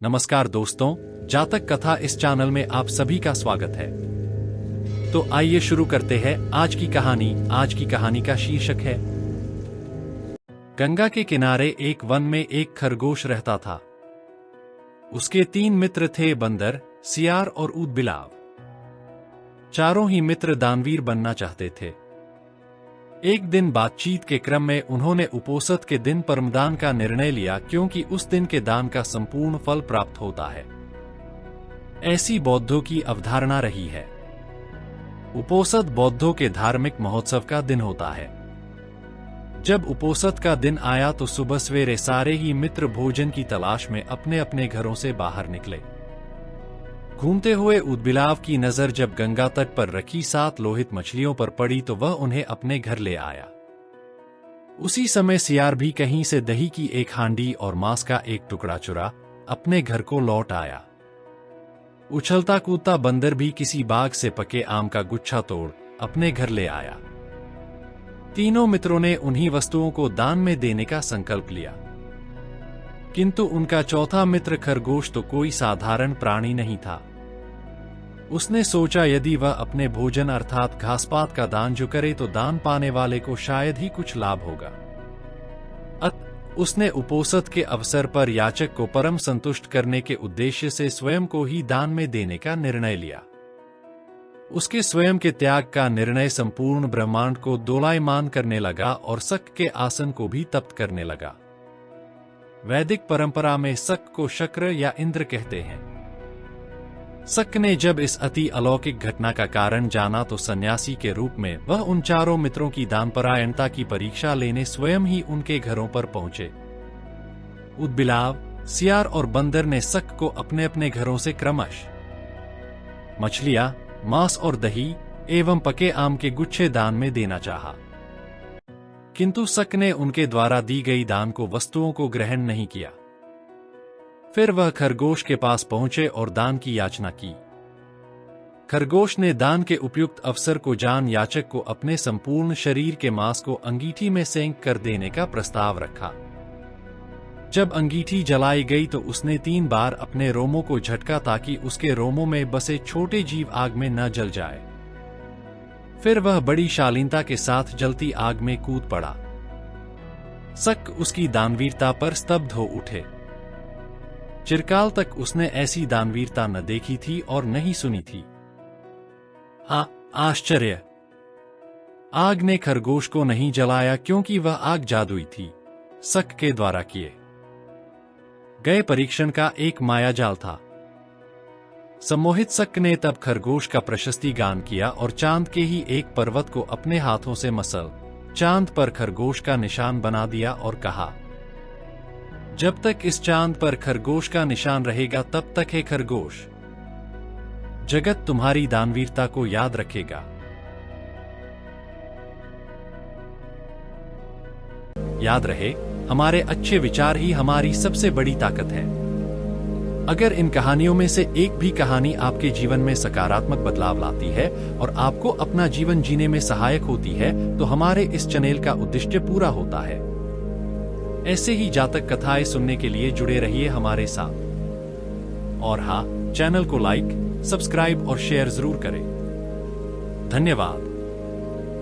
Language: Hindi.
नमस्कार दोस्तों, जातक कथा इस चैनल में आप सभी का स्वागत है। तो आइए शुरू करते हैं आज की कहानी। आज की कहानी का शीर्षक है गंगा के किनारे एक वन में एक खरगोश रहता था। उसके 3 मित्र थे, बंदर, सियार और ऊदबिलाव। चारों ही मित्र दानवीर बनना चाहते थे। एक दिन बातचीत के क्रम में उन्होंने उपोषद के दिन परमदान का निर्णय लिया, क्योंकि उस दिन के दान का संपूर्ण फल प्राप्त होता है। ऐसी बौद्धों की अवधारणा रही है। उपोषद बौद्धों के धार्मिक महोत्सव का दिन होता है। जब उपोषद का दिन आया तो सुबह सवेरे सारे ही मित्र भोजन की तलाश में अपने अपने घरों से बाहर निकले। घूमते हुए ऊदबिलाव की नजर जब गंगा तट पर रखी 7 लोहित मछलियों पर पड़ी तो वह उन्हें अपने घर ले आया। उसी समय सियार भी कहीं से दही की एक हांडी और मांस का एक टुकड़ा चुरा अपने घर को लौट आया। उछलता कूदता बंदर भी किसी बाग से पके आम का गुच्छा तोड़ अपने घर ले आया। तीनों मित्रों ने उन्हीं वस्तुओं को दान में देने का संकल्प लिया, किंतु उनका चौथा मित्र खरगोश तो कोई साधारण प्राणी नहीं था। उसने सोचा यदि वह अपने भोजन अर्थात घासपात का दान जो करे तो दान पाने वाले को शायद ही कुछ लाभ होगा। उसने उपोषद के अवसर पर याचक को परम संतुष्ट करने के उद्देश्य से स्वयं को ही दान में देने का निर्णय लिया। उसके स्वयं के त्याग का निर्णय संपूर्ण ब्रह्मांड को दोलायमान करने लगा और शक के आसन को भी तप्त करने लगा। वैदिक परंपरा में शक को शक्र या इंद्र कहते हैं। शक ने जब इस अति अलौकिक घटना का कारण जाना तो सन्यासी के रूप में वह उन चारों मित्रों की दानपरायणता की परीक्षा लेने स्वयं ही उनके घरों पर पहुंचे। ऊदबिलाव, सियार और बंदर ने शक को अपने अपने घरों से क्रमश मछलियां, मांस और दही एवं पके आम के गुच्छे दान में देना चाहा, किंतु शक ने उनके द्वारा दी गई दान को वस्तुओं को ग्रहण नहीं किया। फिर वह खरगोश के पास पहुंचे और दान की याचना की। खरगोश ने दान के उपयुक्त अवसर को जान याचक को अपने संपूर्ण शरीर के मांस को अंगीठी में सेंक कर देने का प्रस्ताव रखा। जब अंगीठी जलाई गई तो उसने 3 बार अपने रोमों को झटका ताकि उसके रोमों में बसे छोटे जीव आग में न जल जाए। फिर वह बड़ी शालीनता के साथ जलती आग में कूद पड़ा। शक उसकी दानवीरता पर स्तब्ध हो उठे। चिरकाल तक उसने ऐसी दानवीरता न देखी थी और नहीं सुनी थी। आश्चर्य! आग ने खरगोश को नहीं जलाया, क्योंकि वह आग जादुई थी, शक के द्वारा किए गए परीक्षण का एक मायाजाल था। सम्मोहित शक ने तब खरगोश का प्रशस्ति गान किया और चांद के ही एक पर्वत को अपने हाथों से मसल चांद पर खरगोश का निशान बना दिया और कहा, जब तक इस चांद पर खरगोश का निशान रहेगा तब तक है खरगोश, जगत तुम्हारी दानवीरता को याद रखेगा। याद रहे, हमारे अच्छे विचार ही हमारी सबसे बड़ी ताकत है। अगर इन कहानियों में से एक भी कहानी आपके जीवन में सकारात्मक बदलाव लाती है और आपको अपना जीवन जीने में सहायक होती है तो हमारे इस चैनल का उद्देश्य पूरा होता है। ऐसे ही जातक कथाएं सुनने के लिए जुड़े रहिए हमारे साथ। और हाँ, चैनल को लाइक, सब्सक्राइब और शेयर जरूर करें। धन्यवाद।